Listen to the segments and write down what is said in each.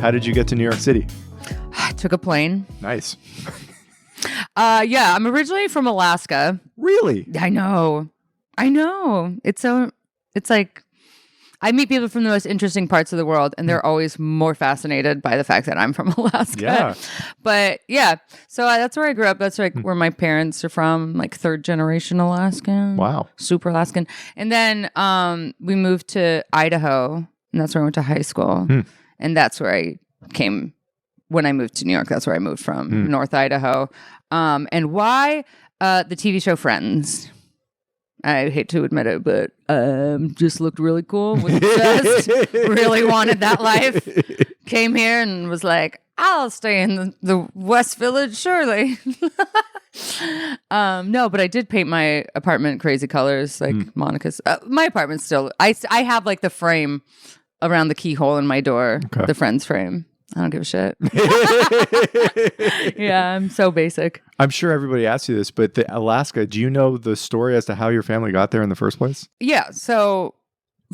How did you get to New York City? I took a plane. Nice. Yeah, I'm originally from Alaska. Really? I know. It's like I meet people from the most interesting parts of the world, and they're always more fascinated by the fact that I'm from Alaska. Yeah. But yeah, so that's where I grew up. That's like where my parents are from, like third generation Alaskan. Wow. Super Alaskan. And then we moved to Idaho, and that's where I went to high school. And that's where I came when I moved to New York. That's where I moved from, North Idaho. And why? The TV show Friends. I hate to admit it, but just looked really cool. Was obsessed. Really wanted that life. Came here and was like, I'll stay in the West Village, surely. No, but I did paint my apartment crazy colors, like Monica's. My apartment's still. I have like the frame around the keyhole in my door, the Friends frame. I don't give a shit. Yeah, I'm so basic. I'm sure everybody asks you this, but Alaska, do you know the story as to how your family got there in the first place? Yeah, so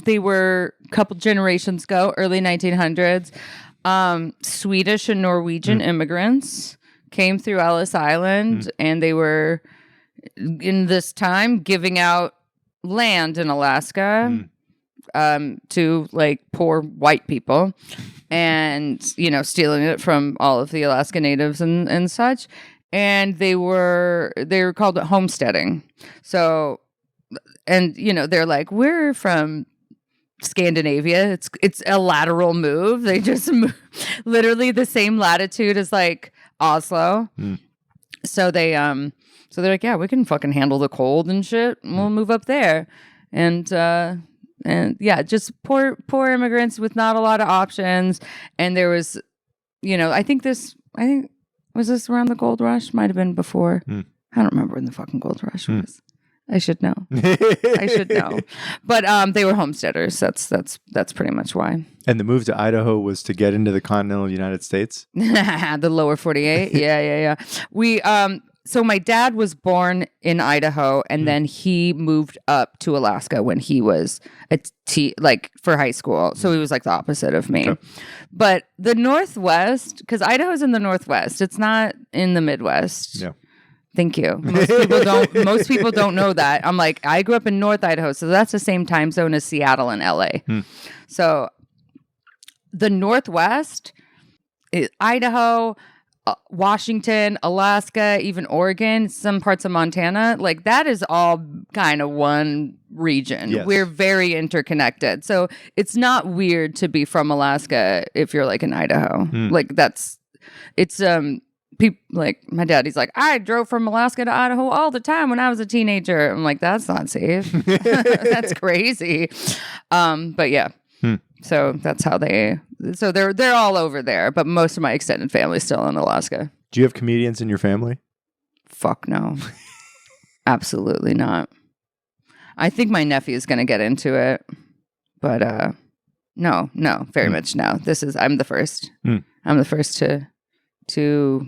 they were a couple generations ago, early 1900s. Swedish and Norwegian immigrants came through Ellis Island, and they were, in this time, giving out land in Alaska to like poor white people. And, stealing it from all of the Alaska natives and such. And they were called homesteading. So, and, they're like, we're from Scandinavia. It's a lateral move. They just literally the same latitude as like Oslo. So they're like, yeah, we can fucking handle the cold and shit. And we'll move up there. And yeah, just poor immigrants with not a lot of options. And there was, I think was this around the gold rush? Might have been before. I don't remember when the fucking gold rush was. I should know. But they were homesteaders. That's pretty much why. And the move to Idaho was to get into the continental United States? The lower 48. Yeah. So my dad was born in Idaho, and then he moved up to Alaska when he was for high school. So he was like the opposite of me. Okay. But the Northwest, because Idaho's in the Northwest, it's not in the Midwest. Yeah. Thank you. Most people don't know that. I'm like, I grew up in North Idaho, so that's the same time zone as Seattle and LA. So the Northwest is Idaho, Washington, Alaska, even Oregon, some parts of Montana, like that is all kind of one region. Yes. We're very interconnected. So it's not weird to be from Alaska if you're like in Idaho. Like it's people like my dad, he's like, I drove from Alaska to Idaho all the time when I was a teenager. I'm like, that's not safe. That's crazy. But yeah. So that's how they're all over there, but most of my extended family's still in Alaska. Do you have comedians in your family? Fuck no. Absolutely not. I think my nephew is going to get into it, but no, very much no. I'm the first. I'm the first to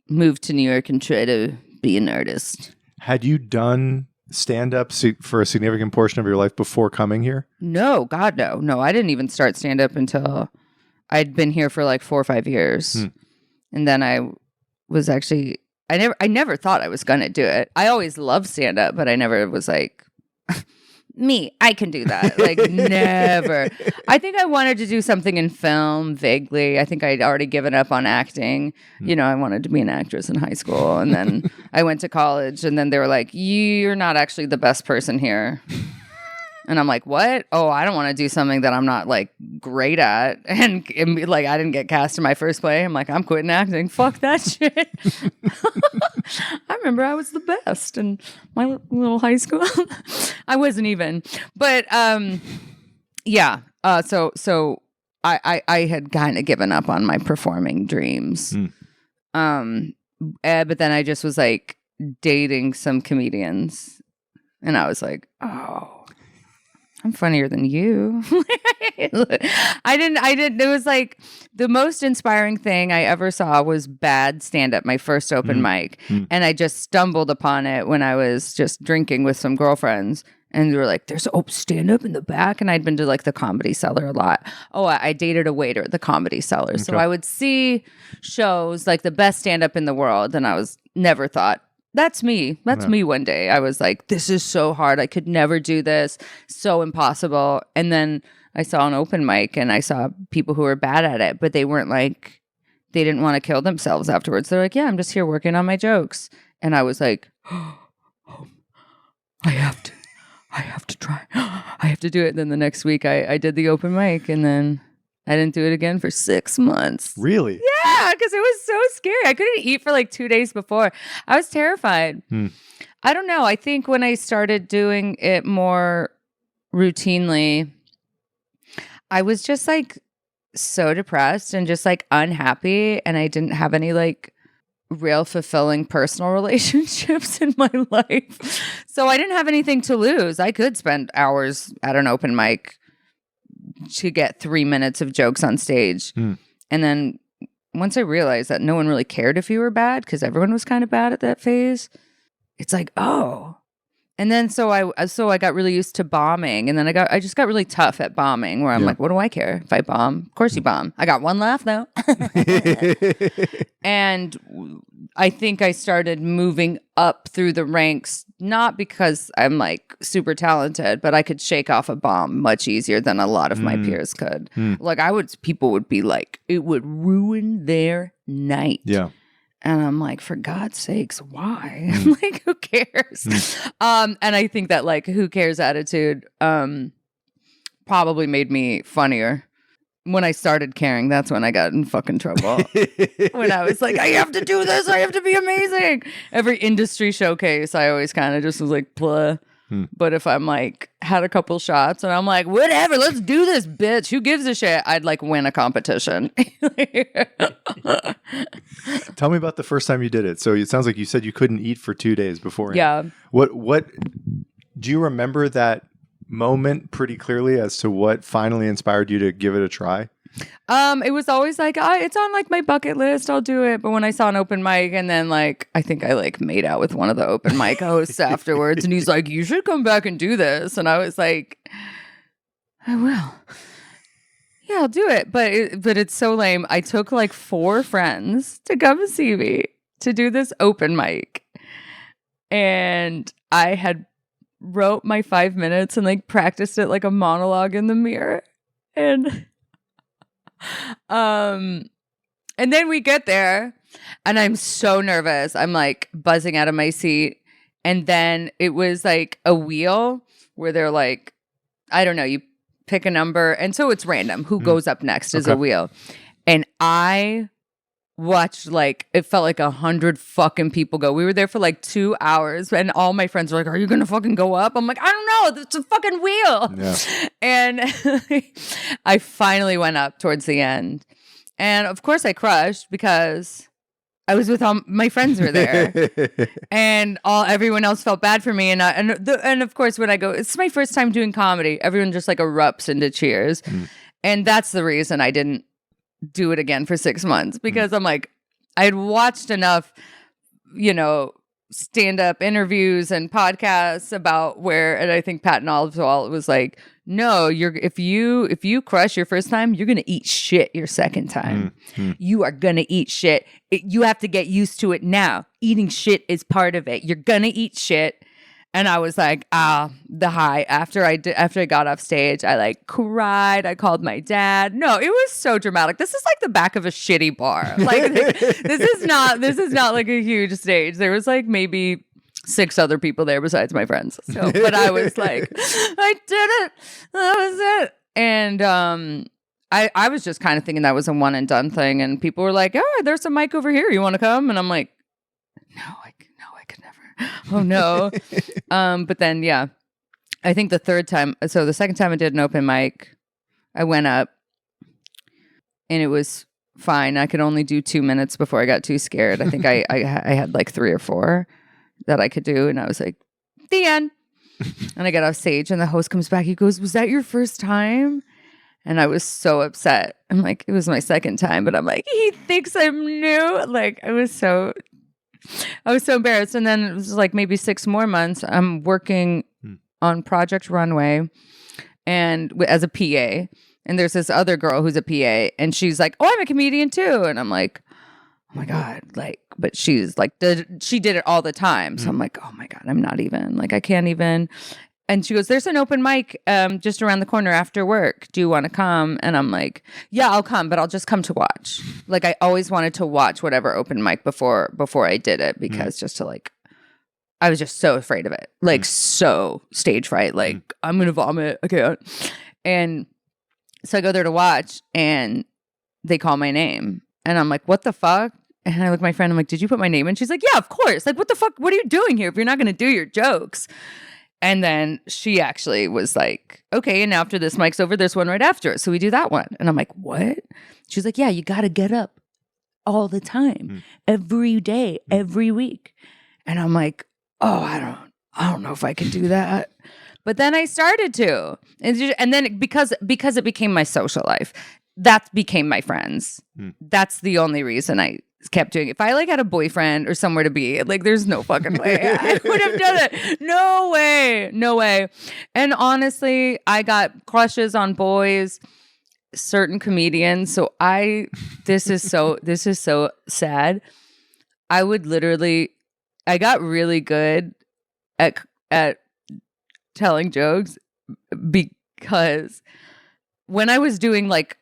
move to New York and try to be an artist. Had you done stand-up for a significant portion of your life before coming here? No, God, no. No, I didn't even start stand-up until I'd been here for like 4 or 5 years. And then I was actually, I never thought I was going to do it. I always loved stand-up, but I never was like, me, I can do that. Like, never. I think I wanted to do something in film, vaguely. I think I'd already given up on acting. I wanted to be an actress in high school. And then I went to college, and then they were like, you're not actually the best person here. And I'm like, what? Oh, I don't want to do something that I'm not like great at. And like, I didn't get cast in my first play. I'm like, I'm quitting acting. Fuck that shit. I remember I was the best in my little high school. I wasn't even, but yeah. So I had kind of given up on my performing dreams. But then I just was like dating some comedians, and I was like, oh. I'm funnier than you. I didn't. It was like the most inspiring thing I ever saw was Bad stand-up, my first open mic. And I just stumbled upon it when I was just drinking with some girlfriends. And they were like, there's stand-up in the back. And I'd been to like the Comedy Cellar a lot. Oh, I dated a waiter at the Comedy Cellar. So I would see shows like the best stand-up in the world. And I was never thought, that's me. That's me one day. I was like, this is so hard. I could never do this. So impossible. And then I saw an open mic and I saw people who were bad at it, but they weren't like, they didn't want to kill themselves afterwards. They're like, yeah, I'm just here working on my jokes. And I was like, oh, I have to try. I have to do it. And then the next week I did the open mic and then I didn't do it again for 6 months. Really? Yeah, because it was so scary. I couldn't eat for like 2 days before. I was terrified. I don't know. I think when I started doing it more routinely, I was just like so depressed and just like unhappy. And I didn't have any like real fulfilling personal relationships in my life. So I didn't have anything to lose. I could spend hours at an open mic to get 3 minutes of jokes on stage. And then once I realized that no one really cared if you were bad because everyone was kind of bad at that phase, it's like, oh. And then so I got really used to bombing, and then I just got really tough at bombing where I'm like, what do I care if I bomb? Of course you bomb. I got one laugh though. And I think I started moving up through the ranks, not because I'm like super talented, but I could shake off a bomb much easier than a lot of my peers could. Like people would be like, it would ruin their night. Yeah. And I'm like, for God's sakes, why? I'm like, who cares? And I think that like, who cares attitude probably made me funnier. When I started caring, that's when I got in fucking trouble. When I was like, I have to do this. I have to be amazing. Every industry showcase, I always kind of just was like, blah. But if I'm like, had a couple shots and I'm like, whatever, let's do this, bitch. Who gives a shit? I'd like win a competition. Tell me about the first time you did it. So it sounds like you said you couldn't eat for 2 days before. Yeah. What do you remember that moment pretty clearly as to what finally inspired you to give it a try? It was always like, it's on like my bucket list. I'll do it. But when I saw an open mic and then like, I think I like made out with one of the open mic hosts afterwards. And he's like, you should come back and do this. And I was like, I will. Yeah, I'll do it. But it's so lame. I took like 4 friends to come see me to do this open mic. And I had wrote my 5 minutes and like practiced it like a monologue in the mirror. And then we get there and I'm so nervous. I'm like buzzing out of my seat. And then it was like a wheel where they're like, I don't know, you pick a number. And so it's random. Who goes up next is a wheel. And I watched like, it felt like 100 fucking people go. We were there for like 2 hours and all my friends were like, are you going to fucking go up? I'm like, I don't know. It's a fucking wheel. Yeah. And I finally went up towards the end. And of course I crushed because I was with all my friends were there. And everyone else felt bad for me. And of course when I go, it's my first time doing comedy. Everyone just like erupts into cheers. And that's the reason I didn't do it again for 6 months, because I'm like, I had watched enough, stand-up interviews and podcasts about and I think Patton Oswalt was like, no, if you crush your first time, you're gonna eat shit your second time. You are gonna eat shit. You have to get used to it now. Eating shit is part of it. You're gonna eat shit. And I was like, the high. After I got off stage, I like cried. I called my dad. No, it was so dramatic. This is like the back of a shitty bar. Like this is not like a huge stage. There was like maybe 6 other people there besides my friends. So, but I was like, I did it. That was it. And I was just kind of thinking that was a one and done thing. And people were like, oh, there's a mic over here. You want to come? And I'm like, no, I could never. Oh no. But then, yeah, I think the second time I did an open mic, I went up and it was fine. I could only do 2 minutes before I got too scared. I think I had like 3 or 4 that I could do. And I was like, the end. And I get off stage and the host comes back. He goes, "Was that your first time?" And I was so upset. I'm like, it was my second time, but I'm like, he thinks I'm new. Like, I was so embarrassed. And then it was like maybe 6 more months. I'm working on Project Runway and as a PA. And there's this other girl who's a PA, and she's like, "Oh, I'm a comedian too." And I'm like, "Oh my God." Like, but she's like, she did it all the time. So I'm like, "Oh my God, I'm not even, like, I can't even." And she goes, "There's an open mic just around the corner after work. Do you want to come?" And I'm like, "Yeah, I'll come, but I'll just come to watch." Like, I always wanted to watch whatever open mic before I did it, because just to like, I was just so afraid of it. Like, so stage fright. Like, I'm going to vomit. I can't. And so I go there to watch, and they call my name. And I'm like, "What the fuck?" And I look at my friend. I'm like, "Did you put my name in?" She's like, "Yeah, of course. Like, what the fuck? What are you doing here if you're not going to do your jokes?" And then she actually was like, "Okay, and after this mic's over, there's one right after it. So we do that one." And I'm like, "What?" She's like, "Yeah, you got to get up all the time, every day, every week." And I'm like, "Oh, I don't know if I can do that." But then I started to. And then because it became my social life, that became my friends. That's the only reason I kept doing it. If I like had a boyfriend or somewhere to be, like, there's no fucking way I would have done it. No way. And honestly, I got crushes on boys, certain comedians. So this is so sad. I got really good at telling jokes, because when I was doing like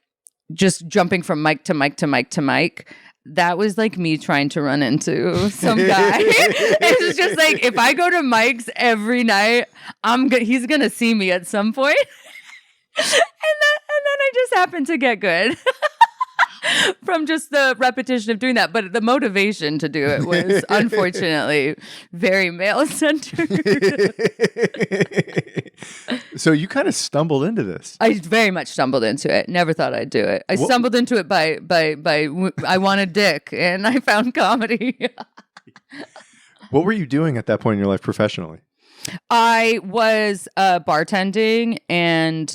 just jumping from mic to mic to mic to mic, that was like me trying to run into some guy. It's just like, if I go to mics every night, he's gonna see me at some point. and then I just happened to get good from just the repetition of doing that. But the motivation to do it was unfortunately very male-centered. So you kind of stumbled into this. I very much stumbled into it. Never thought I'd do it. I stumbled into it by I wanted dick, and I found comedy. What were you doing at that point in your life professionally? I was bartending, and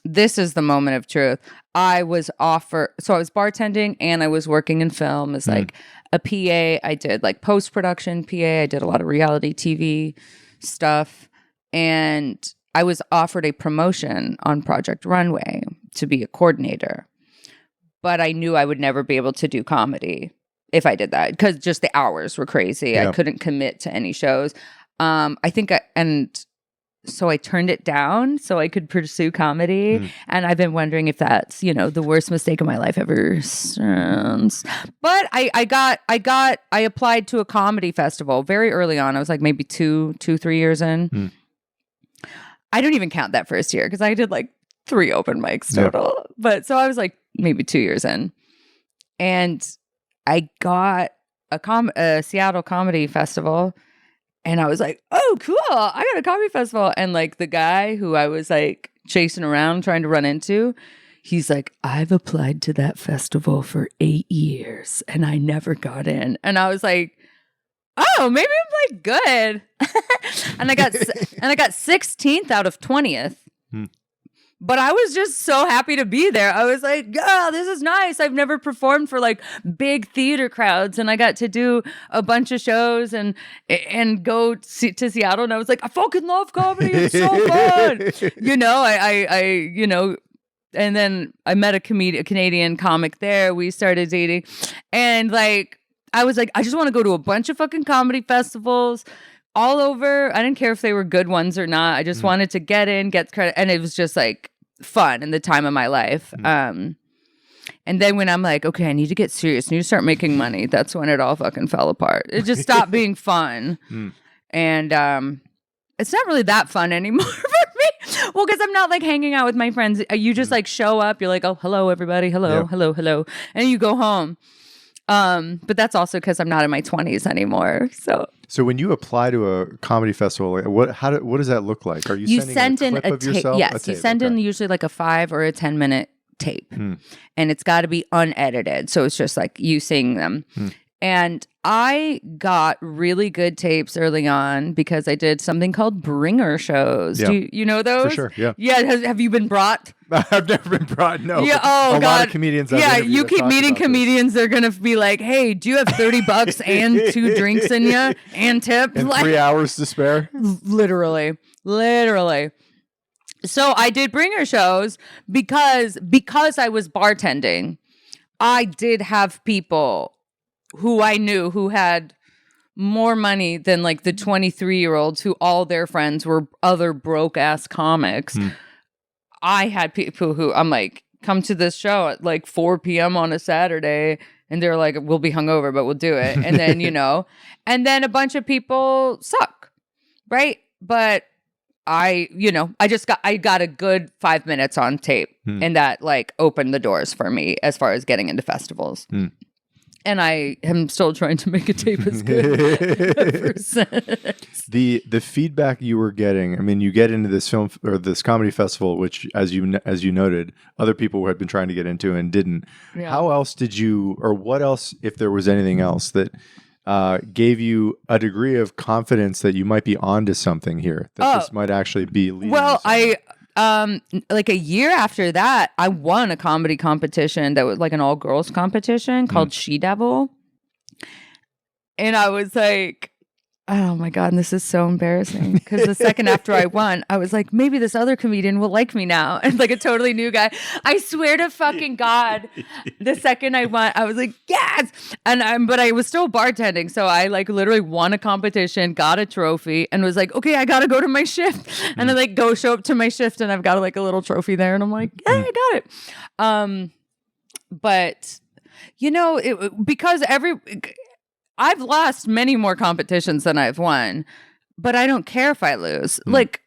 this is the moment of truth. I was bartending, and I was working in film as like a PA. I did like post-production PA. I did a lot of reality TV stuff. And I was offered a promotion on Project Runway to be a coordinator. But I knew I would never be able to do comedy if I did that, because just the hours were crazy. Yeah. I couldn't commit to any shows. So I turned it down so I could pursue comedy. And I've been wondering if that's, the worst mistake of my life ever since. But I applied to a comedy festival very early on. I was like maybe 3 years in. I don't even count that first year, because I did like 3 open mics total. Yeah. But so I was like maybe 2 years in. And I got a Seattle comedy festival. And I was like, "Oh, cool. I got a comedy festival." And like the guy who I was like chasing around trying to run into, he's like, "I've applied to that festival for 8 years and I never got in." And I was like, "Oh, maybe I'm like good." and I got 16th out of 20th. But I was just so happy to be there. I was like, "Oh, this is nice. I've never performed for like big theater crowds." And I got to do a bunch of shows and go to Seattle. And I was like, "I fucking love comedy. It's so fun." And then I met a Canadian comic there. We started dating. And like, I was like, I just want to go to a bunch of fucking comedy festivals all over. I didn't care if they were good ones or not. I just wanted to get credit. And it was just like fun in the time of my life. And then when I'm like, okay, I need to get serious, I need to start making money, that's when it all fucking fell apart. It just stopped being fun. And it's not really that fun anymore for me. Well, because I'm not like hanging out with my friends. You just like show up, you're like, "Oh, hello everybody, hello, hello," and you go home. But that's also because I'm not in my 20s anymore. So when you apply to a comedy festival, what does that look like? Are you sending a clip of yourself? Yes, you send in usually like a 5 or a 10-minute tape, and it's got to be unedited. So it's just like you seeing them. And I got really good tapes early on because I did something called bringer shows. Yeah. Do you know those? For sure, yeah. Yeah, have you been brought? I've never been brought. No. Yeah. but Oh a God. lot of comedians. I've interviewed You have keep talked meeting about this. comedians. They're gonna be like, "Hey, do you have $30 and 2 drinks in you and tip?" And Like, 3 hours to spare. literally. So I did bringer shows because I was bartending. I did have people who I knew who had more money than like the 23-year-olds who all their friends were other broke ass comics. I had people who I'm like, come to this show at like 4 p.m. on a Saturday. And they're like, we'll be hungover, but we'll do it. And then, and then a bunch of people suck. Right. But I got a good 5 minutes on tape and that like opened the doors for me as far as getting into festivals. And I am still trying to make a tape as good ever since. The feedback you were getting, I mean, you get into this film or this comedy festival, which as you noted, other people had been trying to get into and didn't. Yeah. How else did you, or what else, if there was anything else that gave you a degree of confidence that you might be onto something here, that this might actually be leading well, to something? like a year after that, I won a comedy competition that was like an all-girls competition called She Devil. And I was like, oh my God, this is so embarrassing. Because the second after I won, I was like, maybe this other comedian will like me now. And like a totally new guy. I swear to fucking God, the second I won, I was like, yes. But I was still bartending. So I like literally won a competition, got a trophy, and was like, okay, I got to go to my shift. And I like show up to my shift and I've got like a little trophy there. And I'm like, yeah, I got it. But because I've lost many more competitions than I've won, but I don't care if I lose. Like,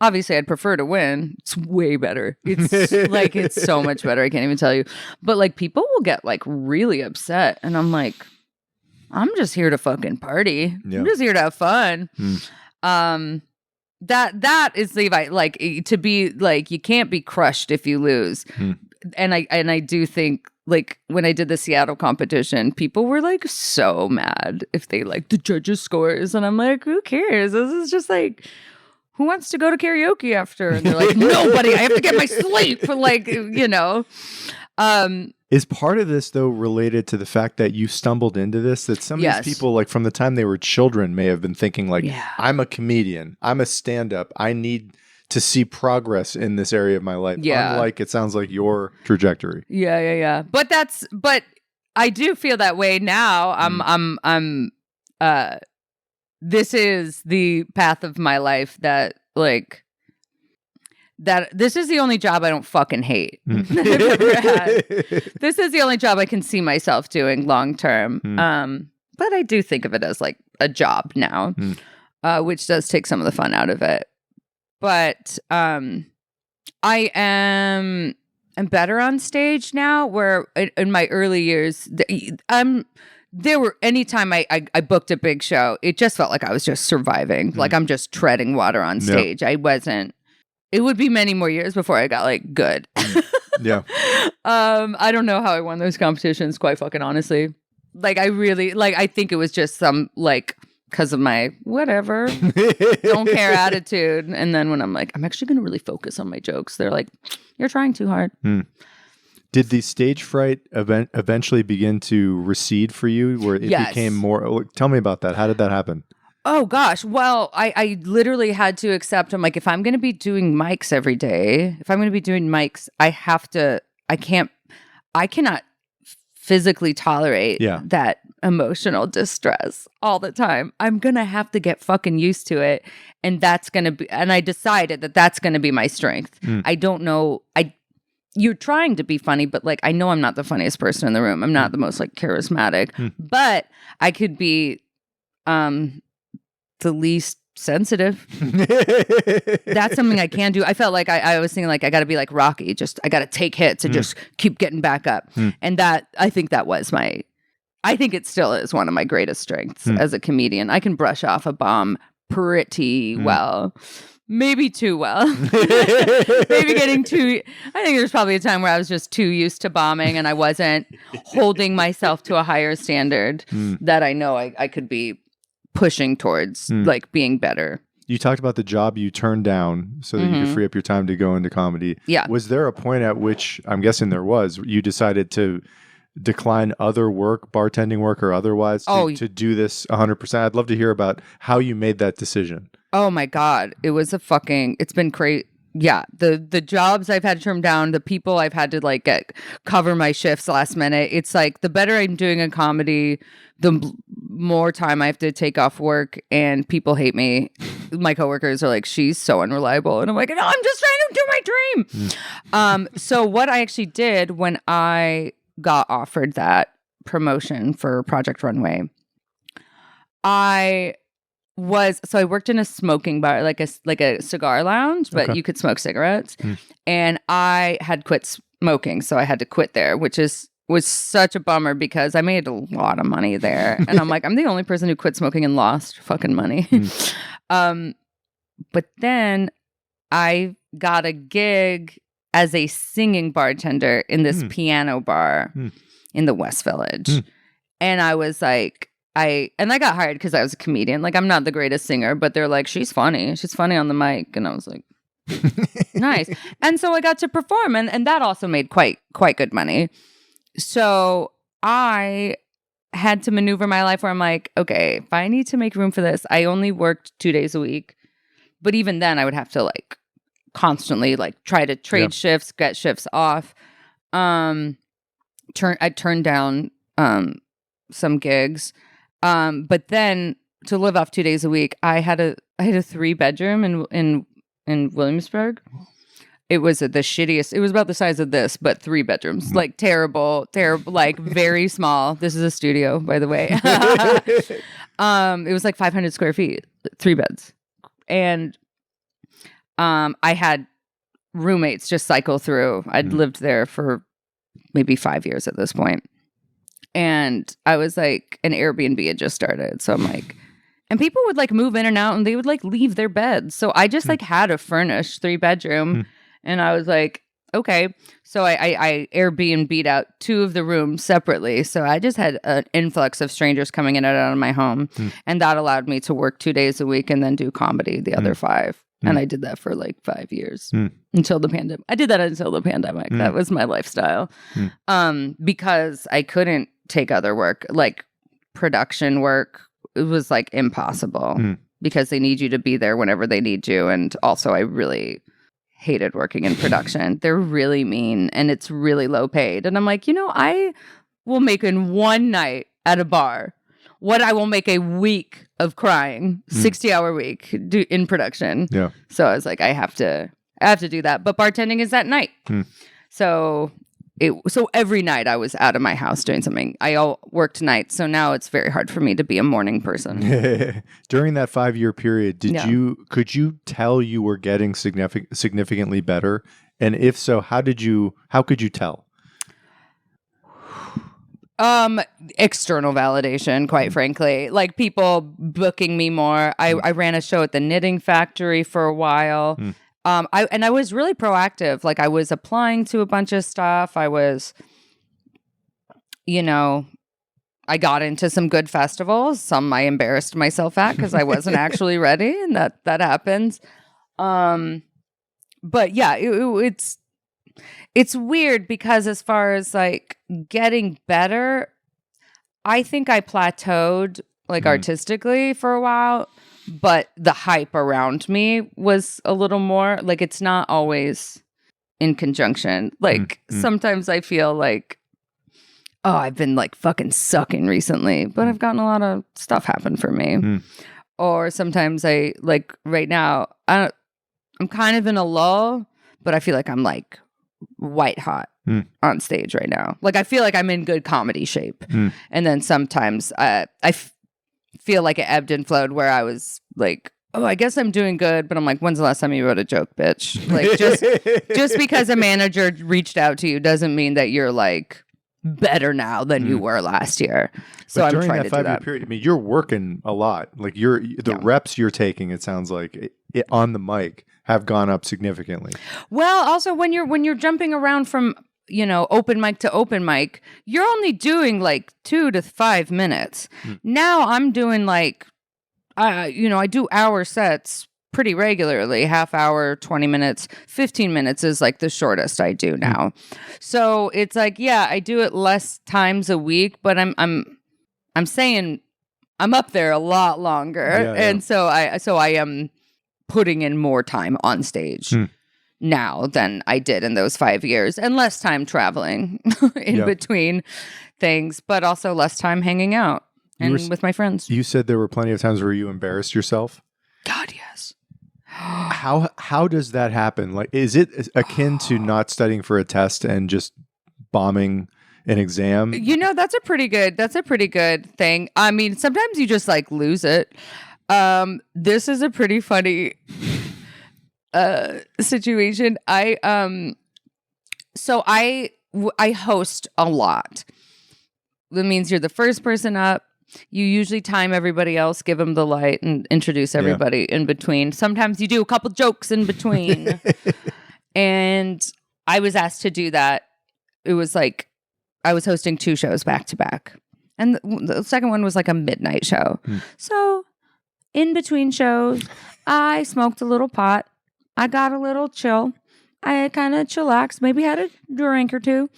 obviously, I'd prefer to win. It's way better. It's like, it's so much better. I can't even tell you. But like, people will get like really upset. And I'm like, I'm just here to fucking party. Yeah. I'm just here to have fun. That is the advice. Like, to be like, you can't be crushed if you lose. And I do think, like, when I did the Seattle competition, people were like so mad if they like the judges' scores. And I'm like, who cares? This is just like, who wants to go to karaoke after? And they're like, nobody, I have to get my sleep. Like, Is part of this, though, related to the fact that you stumbled into this? That some of these people, like from the time they were children, may have been thinking like, I'm a comedian, I'm a stand-up, I need to see progress in this area of my life. Unlike, it sounds like, your trajectory. Yeah. But I do feel that way now. This is the path of my life that this is the only job I don't fucking hate that I've ever had. This is the only job I can see myself doing long term. But I do think of it as like a job now, which does take some of the fun out of it. But I am better on stage now, where in my early years, there were anytime I booked a big show, it just felt like I was just surviving. Like I'm just treading water on stage. I wasn't. It would be many more years before I got like good. Yeah. I don't know how I won those competitions, quite fucking honestly. Like I really I think it was just some like, because of my whatever, don't care attitude. And then when I'm like, I'm actually going to really focus on my jokes, they're like, you're trying too hard. Did the stage fright event eventually begin to recede for you, where it became more? Tell me about that. How did that happen? Oh, gosh. Well, I literally had to accept, I'm like, if I'm going to be doing mics every day, I cannot physically tolerate that emotional distress all the time. I'm going to have to get fucking used to it. And I decided that that's going to be my strength. I don't know. You're trying to be funny, but like, I know I'm not the funniest person in the room. I'm not the most like charismatic, but I could be, the least sensitive. That's something I can do. I felt like I was thinking like I got to be like Rocky, I got to take hits and just keep getting back up. And I think it still is one of my greatest strengths as a comedian. I can brush off a bomb pretty well. maybe too well. Maybe getting too... I think there's probably a time where I was just too used to bombing and I wasn't holding myself to a higher standard that I know I could be pushing towards, like being better. You talked about the job you turned down so that you could free up your time to go into comedy. Yeah. Was there a point at which, I'm guessing there was, you decided to decline other work, bartending work or otherwise, to do this 100%? I'd love to hear about how you made that decision. Oh my God. It's been crazy. Yeah. The jobs I've had to turn down, the people I've had to like cover my shifts last minute. It's like the better I'm doing in comedy, the more time I have to take off work and people hate me. My coworkers are like, she's so unreliable. And I'm like, no, I'm just trying to do my dream. So what I actually did when I got offered that promotion for Project Runway, I worked in a smoking bar, like a cigar lounge, but you could smoke cigarettes. And I had quit smoking, so I had to quit there, which was such a bummer because I made a lot of money there. And I'm like, I'm the only person who quit smoking and lost fucking money. But then I got a gig as a singing bartender in this piano bar in the West Village. And I was like, I got hired because I was a comedian. Like, I'm not the greatest singer, but they're like, she's funny. She's funny on the mic. And I was like, nice. And so I got to perform, and that also made quite good money. So I had to maneuver my life where I'm like, okay, if I need to make room for this, I only worked 2 days a week. But even then, I would have to like constantly like try to trade shifts, get shifts off. I turned down some gigs. But then to live off 2 days a week, I had a 3-bedroom in Williamsburg. It was the shittiest. It was about the size of this, but 3 bedrooms. Like terrible, like very small. This is a studio, by the way. It was like 500 square feet, 3 beds. And I had roommates just cycle through. I'd lived there for maybe 5 years at this point. And I was like, an Airbnb had just started. So I'm like, and people would like move in and out and they would like leave their beds. So I just like had a furnished 3-bedroom. And I was like, okay. So I Airbnb'd out 2 of the rooms separately. So I just had an influx of strangers coming in and out of my home. And that allowed me to work 2 days a week and then do comedy the other 5. And I did that for like 5 years until the pandemic. I did that until the pandemic. That was my lifestyle. Because I couldn't take other work, like production work. It was like impossible because they need you to be there whenever they need you. And also I really hated working in production. They're really mean and it's really low paid. And I'm like, I will make in one night at a bar what I will make a week of crying, 60-hour week in production. Yeah. So I was like, I have to do that. But bartending is at night. So every night I was out of my house doing something. I all worked nights, so now it's very hard for me to be a morning person. During that 5-year period, could you tell you were getting significantly better? And if so, how could you tell? External validation, quite frankly, like people booking me more. I ran a show at the Knitting Factory for a while. I was really proactive. Like I was applying to a bunch of stuff. I was, I got into some good festivals. Some I embarrassed myself at because I wasn't actually ready, and that happens. But yeah, it's weird because as far as like getting better, I think I plateaued like artistically for a while. But the hype around me was a little more like it's not always in conjunction. Like sometimes I feel like, oh, I've been like fucking sucking recently, but I've gotten a lot of stuff happen for me. Or sometimes I like right now, I'm kind of in a lull, but I feel like I'm like white hot on stage right now. Like I feel like I'm in good comedy shape. And then sometimes I feel like it ebbed and flowed where I was like, oh, I guess I'm doing good, but I'm like, when's the last time you wrote a joke, bitch? Like just because a manager reached out to you doesn't mean that you're like better now than you were last year. So but I'm trying to do that. During that 5-year period, I mean, you're working a lot. Like the reps you're taking, it sounds like on the mic have gone up significantly. Well, also when you're jumping around from, open mic to open mic, you're only doing like 2 to 5 minutes. Now I'm doing like, I do hour sets pretty regularly, half hour, 20 minutes, 15 minutes is like the shortest I do now. So it's like, yeah, I do it less times a week, but I'm saying I'm up there a lot longer. And so I am putting in more time on stage now than I did in those 5 years, and less time traveling in between things, but also less time hanging out and with my friends. You said there were plenty of times where you embarrassed yourself. God, yes. How does that happen? Like, is it akin to not studying for a test and just bombing an exam? That's a pretty good thing. I mean, sometimes you just like lose it. This is a pretty funny situation. I host a lot. That means you're the first person up. You usually time everybody else, give them the light, and introduce everybody in between. Sometimes you do a couple jokes in between. And I was asked to do that. It was like I was hosting 2 shows back to back. And the second one was like a midnight show. So in between shows, I smoked a little pot. I got a little chill. I kind of chillaxed, maybe had a drink or 2.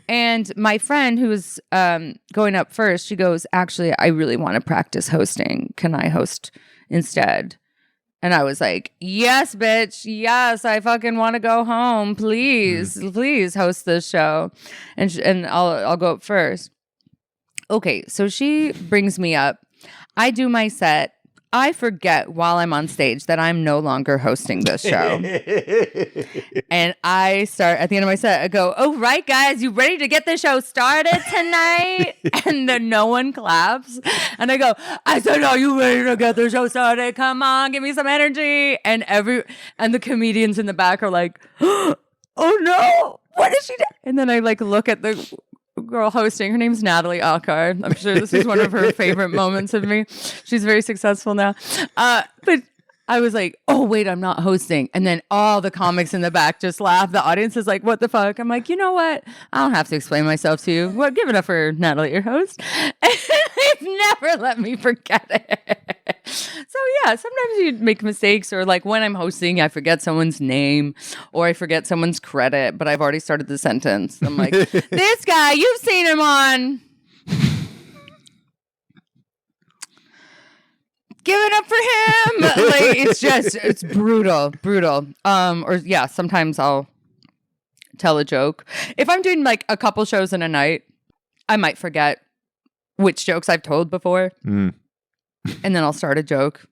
And my friend who was going up first, she goes, actually, I really want to practice hosting. Can I host instead? And I was like, yes, bitch. Yes, I fucking want to go home. Please, please host this show. And I'll go up first. Okay, so she brings me up. I do my set. I forget while I'm on stage that I'm no longer hosting this show. And I start at the end of my set, I go, "Oh, right, guys, you ready to get the show started tonight?" And then no one claps. And I go, "I said, are you ready to get the show started? Come on, give me some energy." And the comedians in the back are like, "Oh no, what is she doing?" And then I like look at the girl hosting. Her name's Natalie Alcard. I'm sure this is one of her favorite moments of me. She's very successful now. But I was like, oh, wait, I'm not hosting. And then all the comics in the back just laugh. The audience is like, what the fuck? I'm like, you know what? I don't have to explain myself to you. Well, give it up for Natalie, your host. And they've never let me forget it. So yeah, sometimes you make mistakes, or like when I'm hosting, I forget someone's name or I forget someone's credit, but I've already started the sentence. I'm like, this guy, you've seen him on. Give it up for him. Like it's brutal. Or yeah, sometimes I'll tell a joke. If I'm doing like a couple shows in a night, I might forget which jokes I've told before. And then I'll start a joke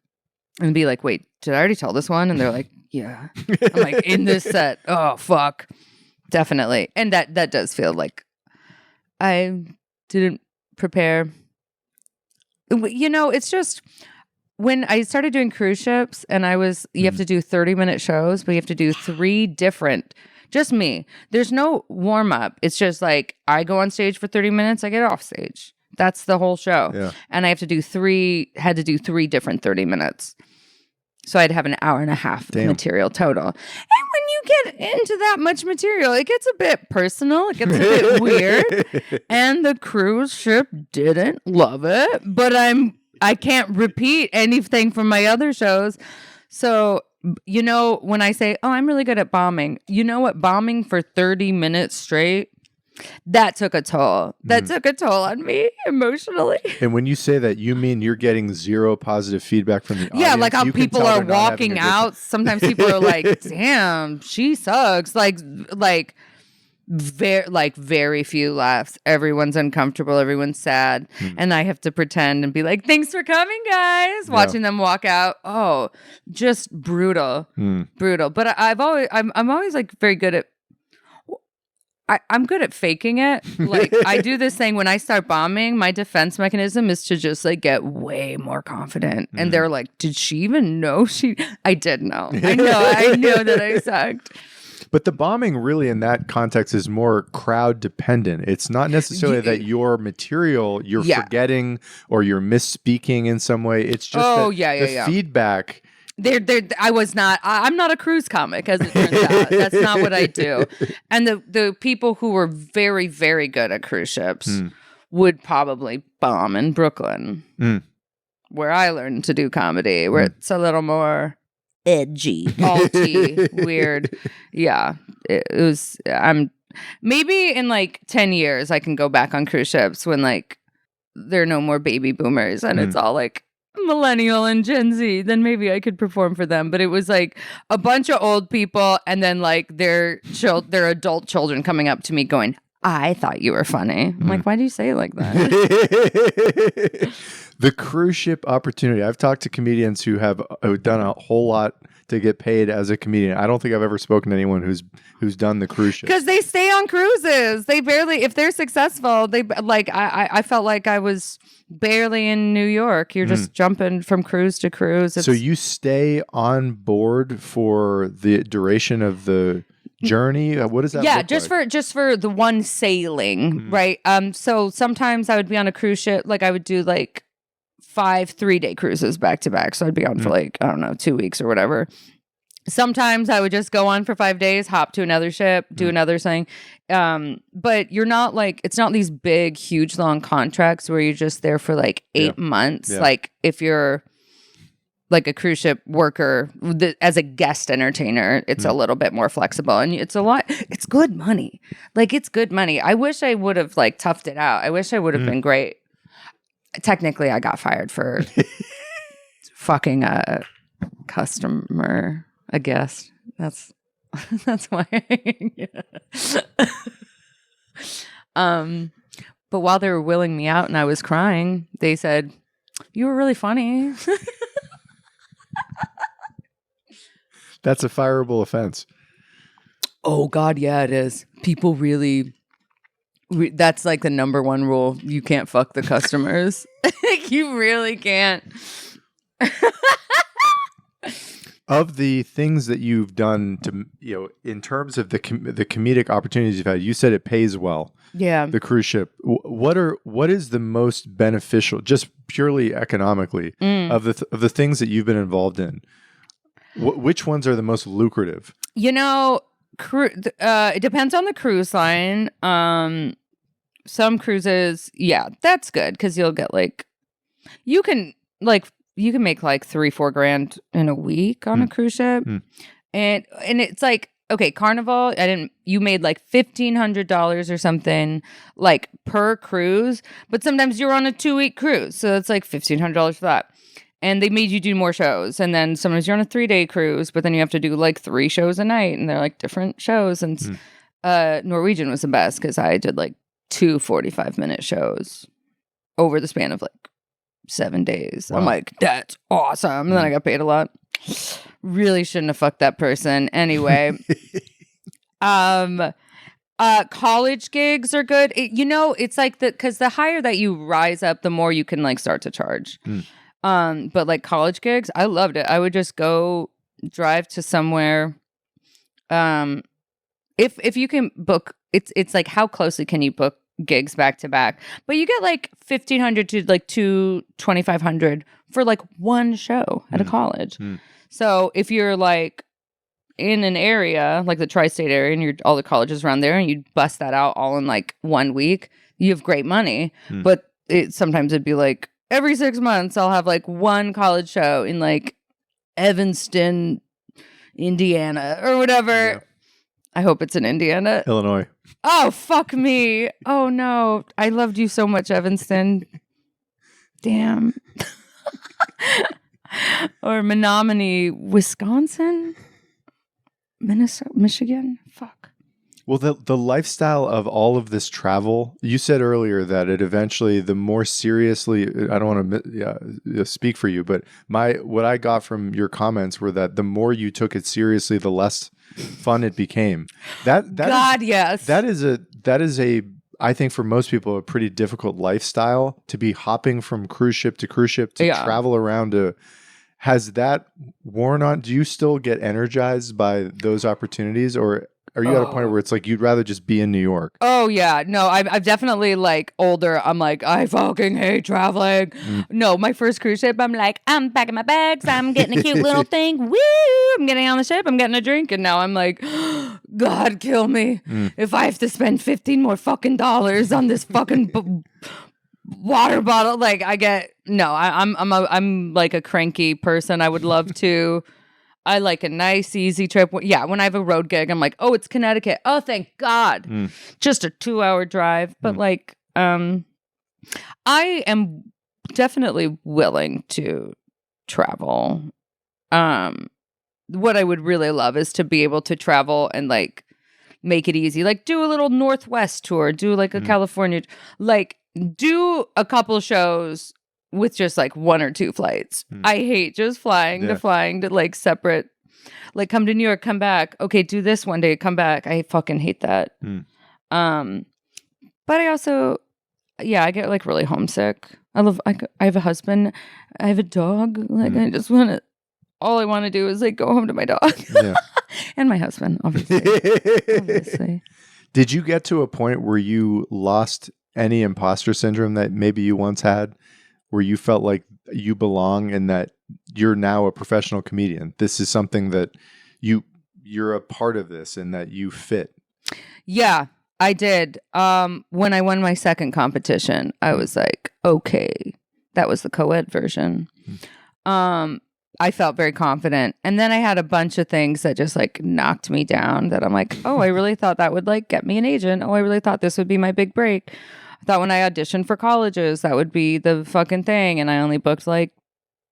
and be like, wait, did I already tell this one? And they're like, yeah. I'm like, in this set. Oh, fuck. Definitely. And that does feel like I didn't prepare. It's just when I started doing cruise ships and you have to do 30-minute shows, but you have to do 3 different, just me. There's no warm up. It's just like I go on stage for 30 minutes, I get off stage. That's the whole show. Yeah. And I had to do 3 different 30 minutes. So I'd have an hour and a half of material total. And when you get into that much material, it gets a bit personal. It gets a bit weird. And the cruise ship didn't love it. But I can't repeat anything from my other shows. So, when I say, oh, I'm really good at bombing. You know what? Bombing for 30 minutes straight, that took a toll. That took a toll on me emotionally. And when you say that, you mean you're getting 0 positive feedback from the audience? Yeah, like how people are walking out. Sometimes people are like, damn, she sucks. Very few laughs. Everyone's uncomfortable. Everyone's sad. And I have to pretend and be like, thanks for coming, guys. Watching them walk out. Oh, just brutal. Brutal. But I'm always like very good at, I'm good at faking it. Like I do this thing when I start bombing, my defense mechanism is to just like get way more confident. And they're like, did she even know I did know. I know that I sucked. But the bombing really in that context is more crowd dependent. It's not necessarily that your material you're forgetting or you're misspeaking in some way. It's just the feedback I was not. I'm not a cruise comic, as it turns out. That's not what I do. And the people who were very, very good at cruise ships would probably bomb in Brooklyn, where I learned to do comedy, where it's a little more edgy, alty, weird. Yeah, it was. Maybe in like 10 years I can go back on cruise ships when like there are no more baby boomers and it's all like millennial and Gen Z, then maybe I could perform for them. But it was like a bunch of old people and then like their adult children coming up to me going, I thought you were funny. I'm like, why do you say it like that? The cruise ship opportunity. I've talked to comedians who have done a whole lot to get paid as a comedian. I don't think I've ever spoken to anyone who's done the cruise ship. Because they stay on cruises. They barely, if they're successful, they like, I felt like I was barely in New York. You're just jumping from cruise to cruise. So you stay on board for the duration of the journey? What does that look like? just for the one sailing, right? So sometimes I would be on a cruise ship, like I would do like 5 3-day cruises back to back. So I'd be on for like, I don't know, 2 weeks or whatever. Sometimes I would just go on for 5 days, hop to another ship, do another thing. But you're not like, it's not these big, huge, long contracts where you're just there for like 8 months. Yeah. Like if you're like a cruise ship worker as a guest entertainer, it's a little bit more flexible and it's good money. Like it's good money. I wish I would have like toughed it out. I wish I would have been great. Technically, I got fired for fucking a customer, a guest. That's why. But while they were willing me out and I was crying, they said, "You were really funny." That's a fireable offense. Oh God, yeah, it is. People really. That's like the number one rule. You can't fuck the customers. You really can't. Of the things that you've done to, in terms of the comedic opportunities you've had, you said it pays well. Yeah. The cruise ship. What is the most beneficial, just purely economically, of the things that you've been involved in? Which ones are the most lucrative? It depends on the cruise line. Some cruises, yeah, that's good because you'll get like, you can make like $3-4 grand in a week on a cruise ship, and it's like, okay, Carnival, you made like $1,500 or something like per cruise, but sometimes you're on a 2-week cruise, so it's like $1,500 for that. And they made you do more shows. And then sometimes you're on a 3-day cruise, but then you have to do like 3 shows a night. And they're like different shows. And Norwegian was the best because I did like 2 45-minute shows over the span of like 7 days. Wow. I'm like, that's awesome. And then I got paid a lot. Really shouldn't have fucked that person. Anyway. College gigs are good. It's like because the higher that you rise up, the more you can like start to charge. But like college gigs, I loved it. I would just go drive to somewhere. If you can book, it's like how closely can you book gigs back to back? But you get like $1,500 to like $2,500 for like one show at a college. So if you're like in an area like the tri-state area and all the colleges around there and you bust that out all in like 1 week, you have great money. But sometimes it'd be like every 6 months I'll have like one college show in like Evanston, Indiana or whatever. Yeah. I hope it's in Indiana. Illinois. Oh, fuck me. Oh, no. I loved you so much, Evanston. Damn. Or Menominee, Wisconsin? Minnesota, Michigan? Fuck. Well, the lifestyle of all of this travel, you said earlier that it eventually, the more seriously, I don't want to speak for you, but what I got from your comments were that the more you took it seriously, the less fun it became. Yes. That is a, I think for most people, a pretty difficult lifestyle to be hopping from cruise ship to travel around to. Has that worn on? Do you still get energized by those opportunities or? Are you at a point where it's like you'd rather just be in New York? Oh yeah, no, I've definitely like older. I'm like, I fucking hate traveling. No, my first cruise ship, I'm like, I'm packing my bags. I'm getting a cute little thing. Woo! I'm getting on the ship. I'm getting a drink, and now I'm like, God, kill me if I have to spend $15 more fucking dollars on this fucking water bottle. Like I'm like a cranky person. I would love to. I like a nice, easy trip. Yeah, when I have a road gig, I'm like, oh, it's Connecticut. Oh, thank God. Just a 2-hour drive. But like, I am definitely willing to travel. What I would really love is to be able to travel and like make it easy. Like do a little Northwest tour, do like a California, like do a couple shows with just like 1 or 2 flights. I hate just flying to like separate, like come to New York, come back. Okay, do this one day, come back. I fucking hate that. But I also, I get like really homesick. I have a husband. I have a dog. Like I just want to, all I want to do is like go home to my dog and my husband, obviously. Did you get to a point where you lost any imposter syndrome that maybe you once had? Where you felt like you belong and that you're now a professional comedian. This is something that you're a part of this and that you fit. Yeah, I did. When I won my second competition, I was like, okay, that was the co-ed version. I felt very confident. And then I had a bunch of things that just like knocked me down that I'm like, oh, I really thought that would like get me an agent. Oh, I really thought this would be my big break. I thought when I auditioned for colleges, that would be the fucking thing. And I only booked like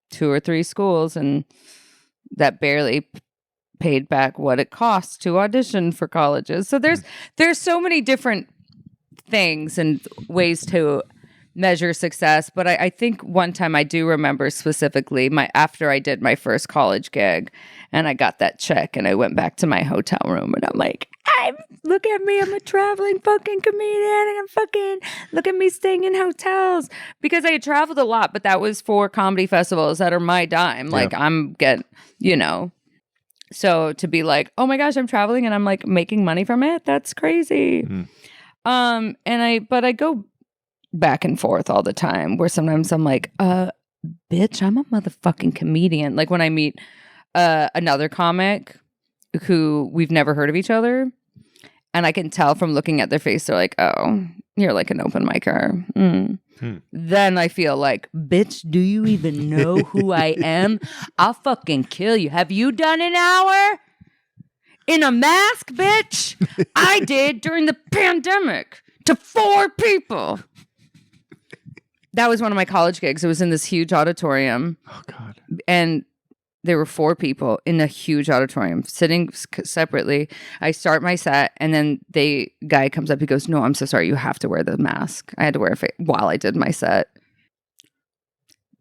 2 or 3 schools, and that barely paid back what it costs to audition for colleges. So there's so many different things and ways to measure success. But I think one time I do remember specifically after I did my first college gig and I got that check and I went back to my hotel room and I'm like, look at me, I'm a traveling fucking comedian and I'm fucking, look at me staying in hotels. Because I had traveled a lot, but that was for comedy festivals that are my dime. Like I'm getting, so to be like, oh my gosh, I'm traveling and I'm like making money from it. That's crazy. But I go back and forth all the time where sometimes I'm like, bitch, I'm a motherfucking comedian. Like when I meet another comic who we've never heard of each other, and I can tell from looking at their face, they're like, oh, you're like an open micer. Then I feel like, bitch, do you even know who I am? I'll fucking kill you. Have you done an hour in a mask, bitch? I did during the pandemic to 4 people. That was one of my college gigs. It was in this huge auditorium. Oh, God. And there were 4 people in a huge auditorium sitting separately. I start my set, and then the guy comes up. He goes, no, I'm so sorry. You have to wear the mask. I had to wear it while I did my set.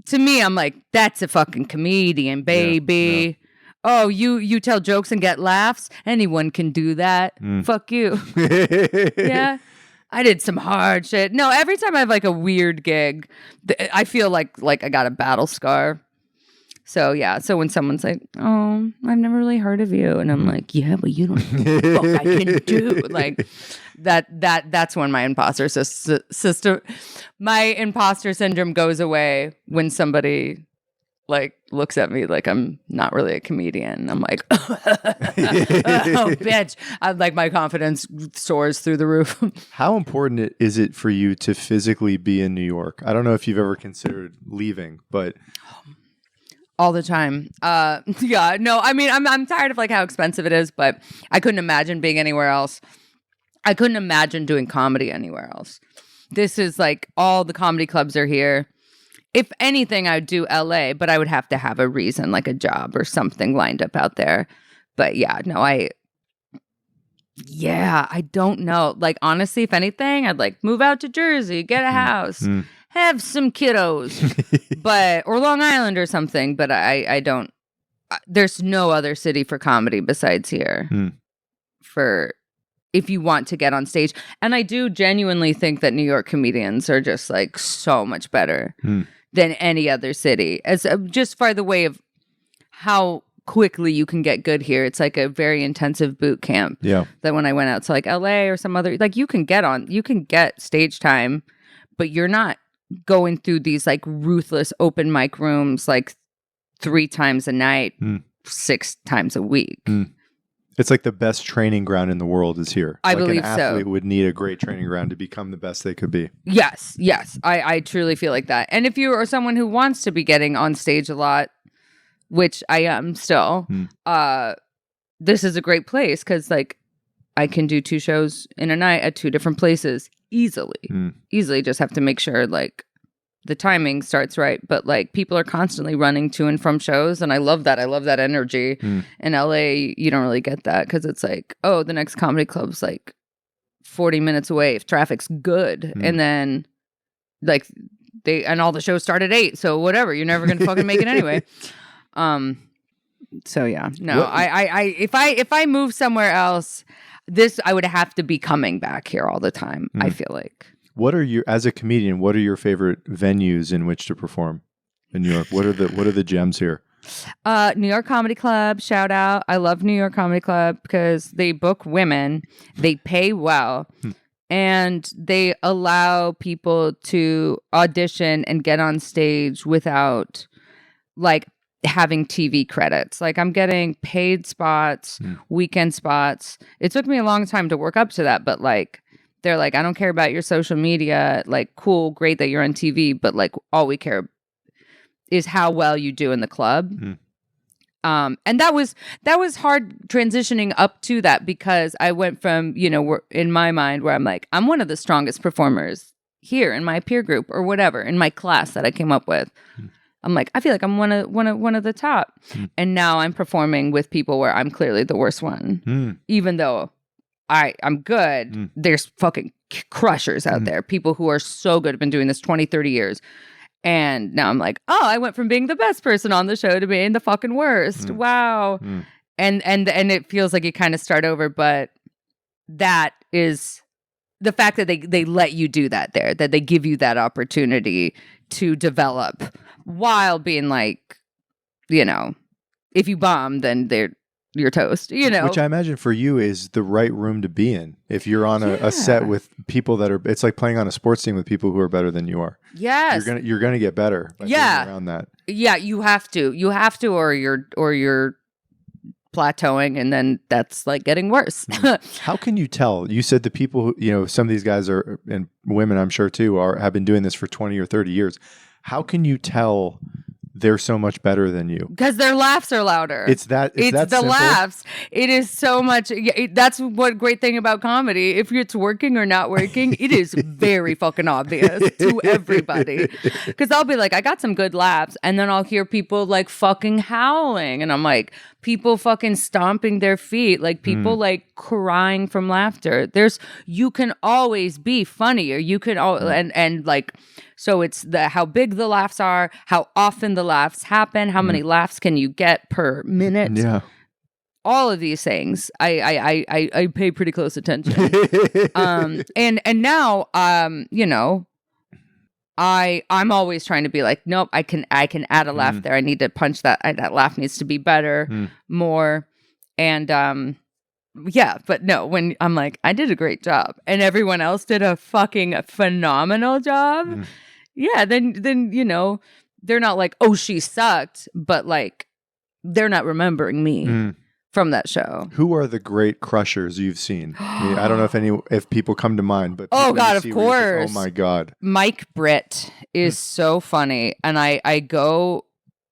To me, I'm like, that's a fucking comedian, baby. Yeah. Oh, you tell jokes and get laughs? Anyone can do that. Fuck you. Yeah. I did some hard shit. No, every time I have like a weird gig, I feel like I got a battle scar. So yeah, so when someone's like, "Oh, I've never really heard of you," and I'm like, "Yeah, but you don't know what the fuck I can do." Like that's when my imposter syndrome goes away when somebody like looks at me like I'm not really a comedian. I'm like, oh, bitch. Like my confidence soars through the roof. How important is it for you to physically be in New York? I don't know if you've ever considered leaving, but all the time. Yeah, no, I mean, I'm tired of like how expensive it is, but I couldn't imagine being anywhere else. I couldn't imagine doing comedy anywhere else. This is like all the comedy clubs are here. If anything, I'd do LA, but I would have to have a reason, like a job or something lined up out there. But yeah, no, I don't know. Like, honestly, if anything, I'd like move out to Jersey, get a house, have some kiddos, or Long Island or something. But I don't, there's no other city for comedy besides here for if you want to get on stage. And I do genuinely think that New York comedians are just like so much better than any other city, as just by the way of how quickly you can get good here. It's like a very intensive boot camp. Yeah. That when I went out to like LA or some other, like you can get stage time, but you're not going through these like ruthless open mic rooms like 3 times a night, 6 times a week. It's like the best training ground in the world is here. I believe so. An athlete would need a great training ground to become the best they could be. Yes. I truly feel like that. And if you are someone who wants to be getting on stage a lot, which I am still, this is a great place because like I can do 2 shows in a night at 2 different places easily. Easily, just have to make sure like the timing starts right. But like people are constantly running to and from shows, and I love that. I love that energy. In LA, you don't really get that because it's like, oh, the next comedy club's like 40 minutes away if traffic's good, and then like and all the shows start at 8, so whatever, you're never gonna fucking make it anyway. So yeah, no, I if I move somewhere else, I would have to be coming back here all the time. I feel like. As a comedian, what are your favorite venues in which to perform in New York? What are the gems here? New York Comedy Club, shout out. I love New York Comedy Club because they book women, they pay well, and they allow people to audition and get on stage without like having TV credits. Like I'm getting paid spots, weekend spots. It took me a long time to work up to that, but like they're like, I don't care about your social media. Like, cool, great that you're on TV, but like all we care is how well you do in the club. And that was hard transitioning up to that because I went from, in my mind where I'm like, I'm one of the strongest performers here in my peer group or whatever, in my class that I came up with. I'm like, I feel like I'm one of the top. And now I'm performing with people where I'm clearly the worst one. Even though I'm good, there's fucking crushers out there. People who are so good, have been doing this 20, 30 years. And now I'm like, oh, I went from being the best person on the show to being the fucking worst. Wow. And it feels like you kind of start over, but that is the fact that they let you do that there, that they give you that opportunity to develop while being like, if you bomb, then you're toast, Which I imagine for you is the right room to be in. If you're on a set with people it's like playing on a sports team with people who are better than you are. Yes. You're gonna get better by being around that. Yeah, you have to, or you're plateauing, and then that's like getting worse. How can you tell? You said the people who, some of these guys are, and women I'm sure too, have been doing this for 20 or 30 years. How can you tell they're so much better than you? Because their laughs are louder. It's that the simple? Laughs. It is so much. That's what great thing about comedy. If it's working or not working, it is very fucking obvious to everybody. Because I'll be like, I got some good laughs, and then I'll hear people like fucking howling, and I'm like, people fucking stomping their feet, like people like crying from laughter. You can always be funnier. You can and like. So it's how big the laughs are, how often the laughs happen, how many laughs can you get per minute. Yeah. All of these things, I pay pretty close attention. And now, I'm always trying to be like, nope, I can add a laugh there. I need to punch that. That laugh needs to be better, more, and yeah, but no, when I'm like, I did a great job, and everyone else did a fucking phenomenal job. Yeah, then they're not like, oh, she sucked, but like they're not remembering me from that show. Who are the great crushers you've seen? I don't know if people come to mind, but oh god, of course. Like, oh my god, Mike Britt is so funny, and I go.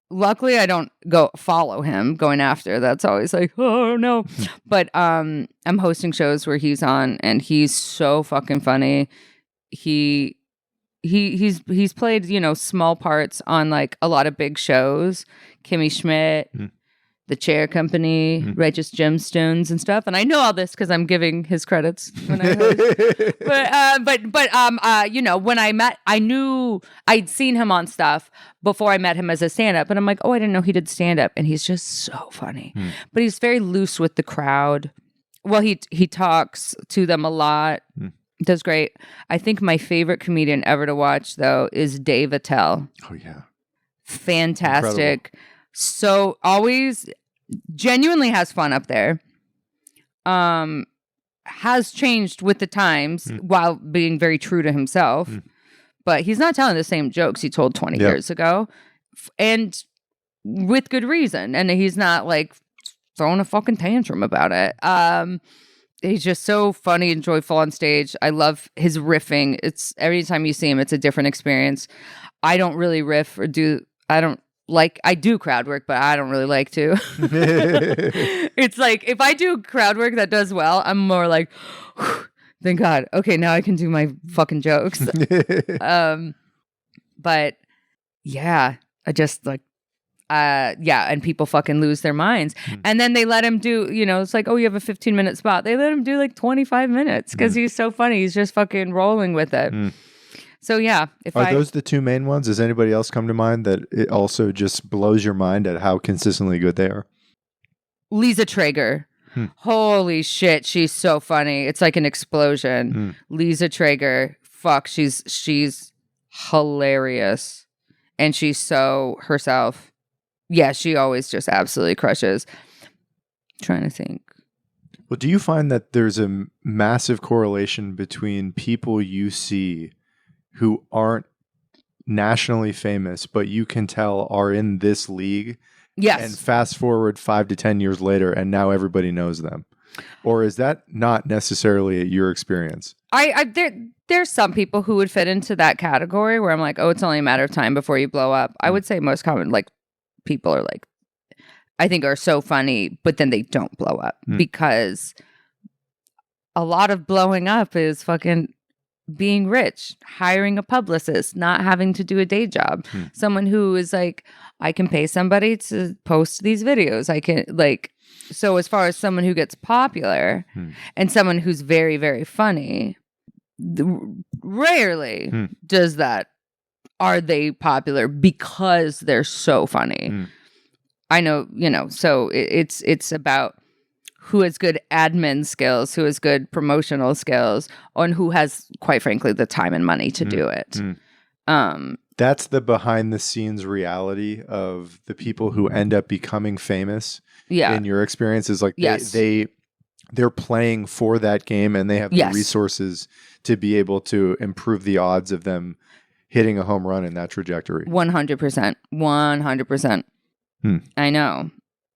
Luckily, I don't go follow him going after. That's always like, oh no. But I'm hosting shows where he's on, and he's so fucking funny. He's played small parts on like a lot of big shows, Kimmy Schmidt, The Chair Company, Righteous Gemstones and stuff. And I know all this because I'm giving his credits when I host. But when I knew I'd seen him on stuff before I met him as a stand-up, and I'm like, oh, I didn't know he did stand-up, and he's just so funny. But he's very loose with the crowd. Well, he talks to them a lot. Does great. I think my favorite comedian ever to watch, though, is Dave Attell. Oh, yeah. Fantastic. Incredible. So always genuinely has fun up there. Has changed with the times while being very true to himself. But he's not telling the same jokes he told 20 years ago. And with good reason. And he's not like throwing a fucking tantrum about it. He's just so funny and joyful on stage. I love his riffing. It's every time you see him, it's a different experience. I don't really riff or I do crowd work, but I don't really like to. It's like, if I do crowd work that does well, I'm more like, thank God. Okay, now I can do my fucking jokes. But yeah, I just like, and people fucking lose their minds. And then they let him do, it's like, oh, you have a 15-minute spot. They let him do like 25 minutes because he's so funny. He's just fucking rolling with it. So yeah, are those the two main ones? Does anybody else come to mind that it also just blows your mind at how consistently good they are? Lisa Traeger. Holy shit, she's so funny. It's like an explosion. Lisa Traeger, fuck, she's hilarious, and she's so herself. Yeah, she always just absolutely crushes. Trying to think. Well, do you find that there's a massive correlation between people you see who aren't nationally famous, but you can tell are in this league? Yes. And fast forward 5 to 10 years later, and now everybody knows them. Or is that not necessarily your experience? There's some people who would fit into that category where I'm like, oh, it's only a matter of time before you blow up. I would say most common, like, people are like, I think are so funny, but then they don't blow up because a lot of blowing up is fucking being rich, hiring a publicist, not having to do a day job. Someone who is like, I can pay somebody to post these videos. I can so as far as someone who gets popular and someone who's very, very funny, rarely does that. Are they popular because they're so funny? I know, so it's about who has good admin skills, who has good promotional skills, and who has, quite frankly, the time and money to do it. That's the behind the scenes reality of the people who end up becoming famous. In your experience, is like they're playing for that game, and they have the resources to be able to improve the odds of them hitting a home run in that trajectory. 100%. 100%. I know.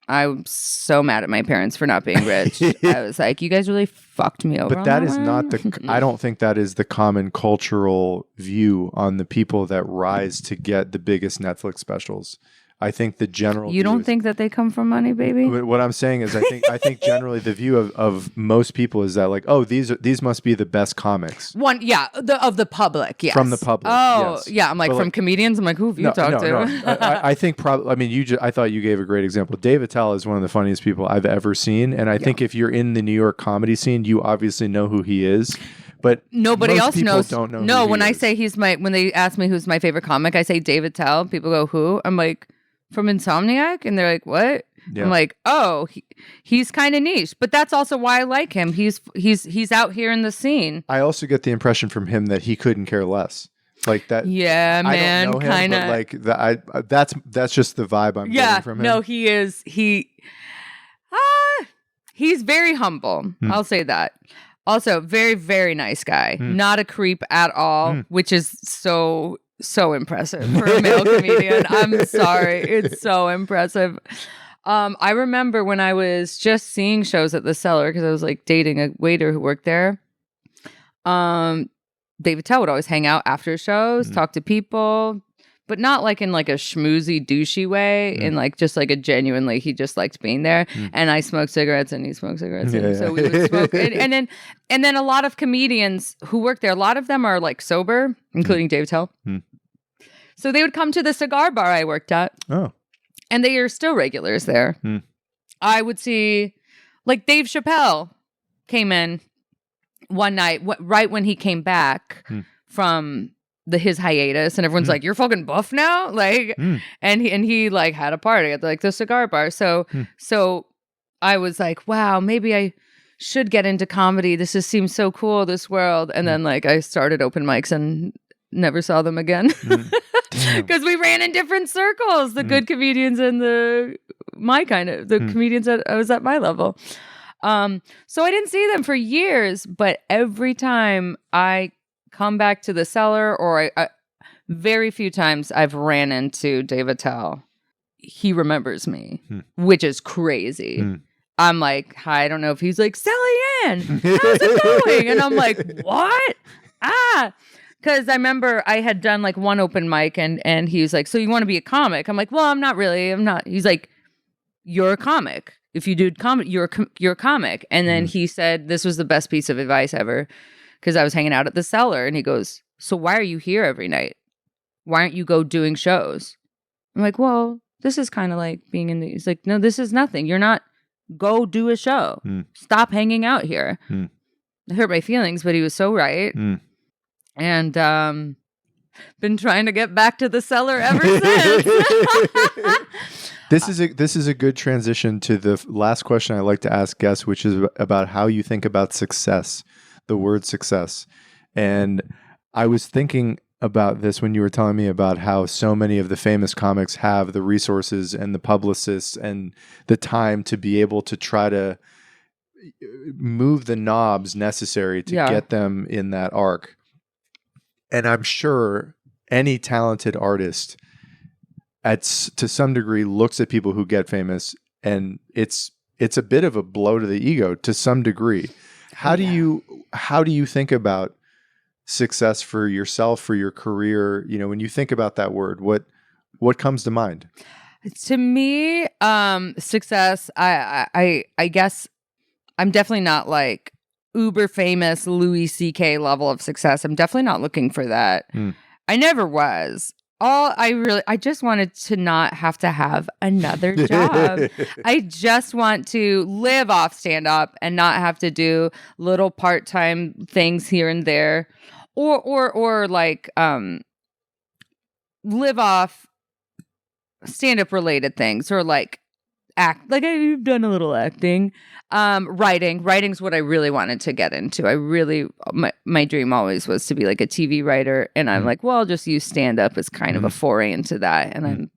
I'm so mad at my parents for not being rich. I was like, you guys really fucked me over. But that is not I don't think that is the common cultural view on the people that rise to get the biggest Netflix specials. I think the general You don't think that they come from money, baby? What I'm saying is I think generally the view of most people is that like, oh, these must be the best comics. Of the public, yes. From the public. Oh, yes. yeah, I'm like, from comedians, I'm like, who have you talked to? No. I think probably, I mean, I thought you gave a great example. Dave Attell is one of the funniest people I've ever seen, and I think if you're in the New York comedy scene, you obviously know who he is. But nobody else knows. Don't know. No, when I say when they ask me who's my favorite comic, I say Dave Attell. People go, who? I'm like, from Insomniac? And they're like, what? Yeah. I'm like, oh, he's kind of niche, but that's also why I like him. He's out here in the scene. I also get the impression from him that he couldn't care less, like that. Yeah, man, I don't know him, kind of. Like that's just the vibe I'm getting from him. No, he is. He's very humble. I'll say that. Also, very, very nice guy. Not a creep at all, which is so impressive for a male comedian. I'm sorry. It's so impressive. I remember when I was just seeing shows at the Cellar because I was like dating a waiter who worked there. Dave Attell would always hang out after shows, talk to people, but not like in like a schmoozy, douchey way. In like just like a genuinely, he just liked being there. And I smoked cigarettes and he smoked cigarettes. So we would smoke. And then a lot of comedians who work there, a lot of them are like sober, including Dave Attell. So they would come to the cigar bar I worked at. Oh. And they are still regulars there. I would see, like, Dave Chappelle came in one night, right when he came back from his hiatus, and everyone's like, "You're fucking buff now," like, and he like had a party at like the cigar bar. So I was like, wow, maybe I should get into comedy. This just seems so cool, this world. And then like I started open mics and never saw them again. Because we ran in different circles, the good comedians and the comedians that I was at my level. So I didn't see them for years, but every time I come back to the cellar, or I very few times I've ran into Dave Attell, he remembers me, which is crazy. I'm like, hi, I don't know if he's like, Sally Ann, how's it going? And I'm like, what? Because I remember I had done like one open mic and he was like, so you want to be a comic? I'm like, well, I'm not really. I'm not. He's like, you're a comic. If you do comedy, you're a comic. And then he said, this was the best piece of advice ever, because I was hanging out at the cellar. And he goes, so why are you here every night? Why aren't you go doing shows? I'm like, well, this is kind of like being in the... He's like, no, this is nothing. You're not... Go do a show. Stop hanging out here. It hurt my feelings, but he was so right. And been trying to get back to the cellar ever since. This is a good transition to the last question I like to ask guests, which is about how you think about success, the word success. And I was thinking about this when you were telling me about how so many of the famous comics have the resources and the publicists and the time to be able to try to move the knobs necessary to get them in that arc. And I'm sure any talented artist to some degree looks at people who get famous, and it's a bit of a blow to the ego to some degree. How do you think about success for yourself, for your career? You know, when you think about that word, what comes to mind? To me, success, I guess I'm definitely not like uber famous Louis C.K. level of success. I'm definitely not looking for that. I never was. I just wanted to not have to have another job. I just want to live off stand up and not have to do little part-time things here and there, or like live off stand up related things, or like act. Like I've done a little acting. Writing's what I really wanted to get into. My dream always was to be like a TV writer, and I'm like, well, I'll just use stand up as kind of a foray into that. And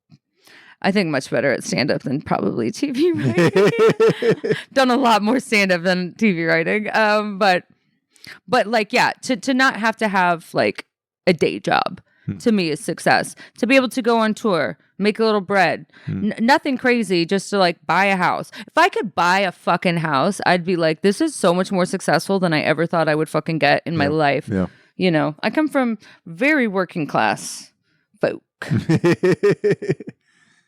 I think much better at stand up than probably TV writing. Done a lot more stand up than TV writing. But like, yeah, to not have to have like a day job to me is success. To be able to go on tour, make a little bread, nothing crazy, just to like buy a house. If I could buy a fucking house, I'd be like, this is so much more successful than I ever thought I would fucking get in my life. Yeah. You know, I come from very working class folk.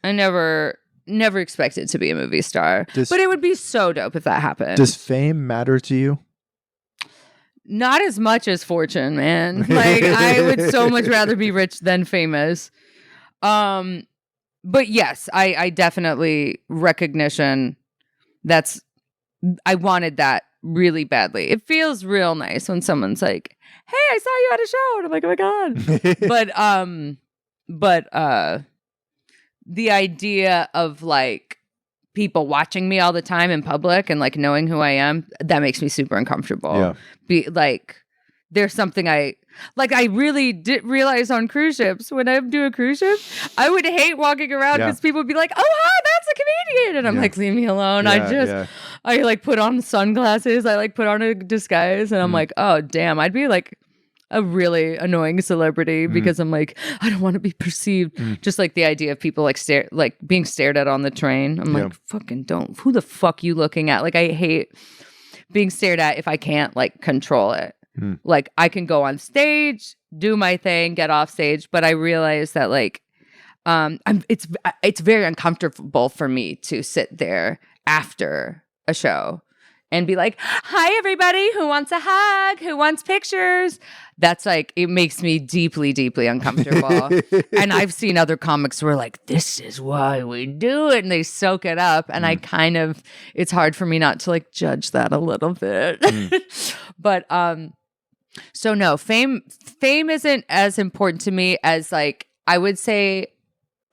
I never expected to be a movie star, but it would be so dope if that happened. Does fame matter to you? Not as much as fortune, man. Like, I would so much rather be rich than famous. But yes, I definitely recognition I wanted that really badly. It feels real nice when someone's like, hey, I saw you at a show. And I'm like, oh my God. But the idea of like people watching me all the time in public and like knowing who I am, that makes me super uncomfortable. Yeah. There's something I really did realize on cruise ships. When I do a cruise ship, I would hate walking around because people would be like, oh, hi, that's a comedian. And I'm like, leave me alone. I like put on sunglasses. I like put on a disguise. And I'm like, oh, damn, I'd be like a really annoying celebrity because I'm like, I don't want to be perceived. Just like the idea of people like being stared at on the train. I'm like, fucking don't. Who the fuck you looking at? Like, I hate being stared at if I can't like control it. Like, I can go on stage, do my thing, get off stage, but I realize that like, it's very uncomfortable for me to sit there after a show and be like, hi, everybody, who wants a hug? Who wants pictures? That's like, it makes me deeply, deeply uncomfortable. And I've seen other comics who are like, this is why we do it. And they soak it up. And it's hard for me not to like judge that a little bit. But, so no, fame isn't as important to me as like, I would say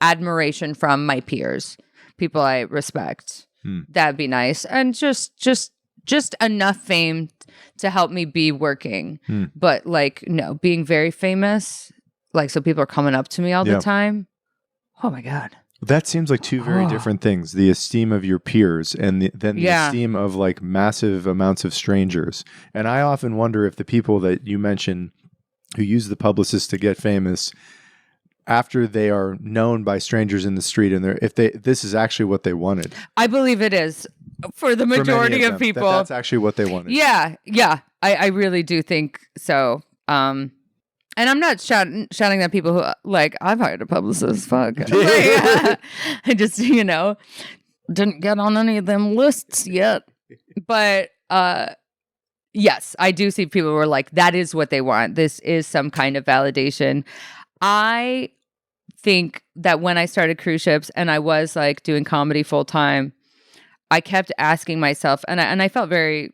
admiration from my peers, people I respect. That'd be nice. And just enough fame to help me be working. But like, no, being very famous, like, so people are coming up to me all the time. Oh my God. That seems like two very different things. The esteem of your peers and then the esteem of like massive amounts of strangers. And I often wonder if the people that you mention who use the publicist to get famous, after they are known by strangers in the street, and this is actually what they wanted. I believe it is for the majority of people. That's actually what they wanted. Yeah. I really do think so. And I'm not shouting at people who, like, I've hired a publicist. Fuck. I just, didn't get on any of them lists yet. But yes, I do see people who are like, that is what they want. This is some kind of validation. I think that when I started cruise ships and I was like doing comedy full time, I kept asking myself, and I felt very,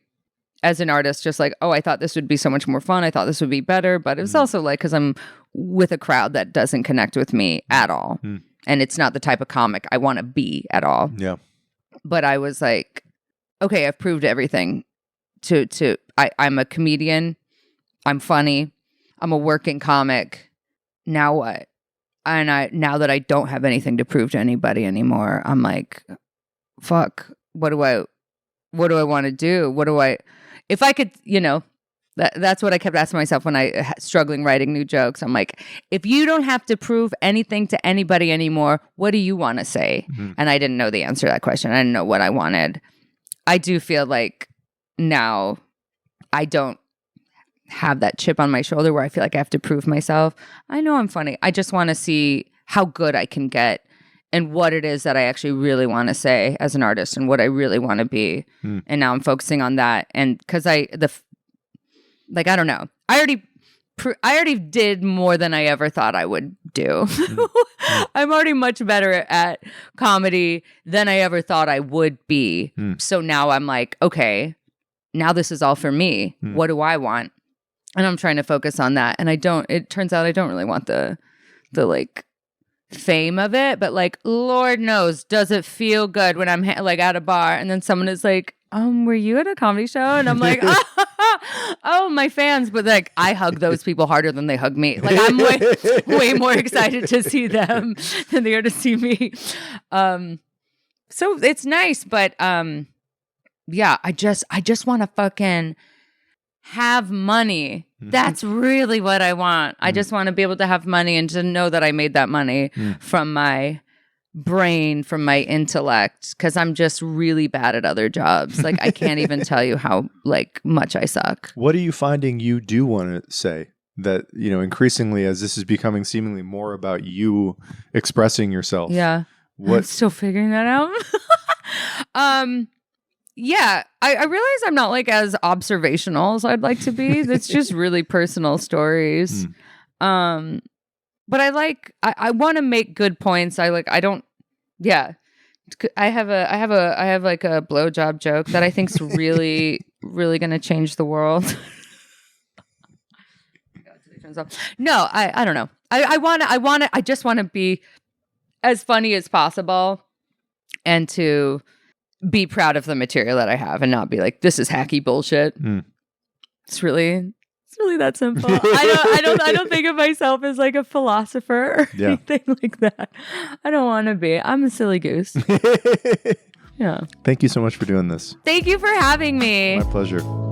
as an artist, just like, oh, I thought this would be so much more fun. I thought this would be better. But it was also like, because I'm with a crowd that doesn't connect with me at all. And it's not the type of comic I want to be at all. Yeah. But I was like, okay, I've proved everything. I'm a comedian. I'm funny. I'm a working comic. Now what? And now that I don't have anything to prove to anybody anymore, I'm like, fuck, what do I want to do? If I could, that's what I kept asking myself when I struggling writing new jokes. I'm like, if you don't have to prove anything to anybody anymore, what do you want to say? And I didn't know the answer to that question. I didn't know what I wanted. I do feel like now I don't have that chip on my shoulder where I feel like I have to prove myself. I know I'm funny. I just want to see how good I can get and what it is that I actually really want to say as an artist and what I really want to be. And now I'm focusing on that. And because I don't know. I already did more than I ever thought I would do. I'm already much better at comedy than I ever thought I would be. So now I'm like, okay, now this is all for me. What do I want? And I'm trying to focus on that. And it turns out I don't really want the like fame of it, but like, Lord knows, does it feel good when I'm like at a bar and then someone is like, were you at a comedy show? And I'm like, oh, my fans. But like, I hug those people harder than they hug me. Like, I'm way more excited to see them than they are to see me. So it's nice, but yeah, I just want to fucking have money. That's really what I want. I just want to be able to have money and to know that I made that money from my brain, from my intellect, because I'm just really bad at other jobs. Like, I can't even tell you how like much I suck. What are you finding you do want to say that, increasingly as this is becoming seemingly more about you expressing yourself? Yeah. I'm still figuring that out. Yeah, I realize I'm not like as observational as I'd like to be. It's just really personal stories. But I want to make good points. I have like a blowjob joke that I think's really, really going to change the world. No, I don't know. I just want to be as funny as possible and to be proud of the material that I have and not be like, this is hacky bullshit. It's really that simple. I don't think of myself as like a philosopher or anything like that. I don't want to be. I'm a silly goose. Yeah. Thank you so much for doing this. Thank you for having me. My pleasure.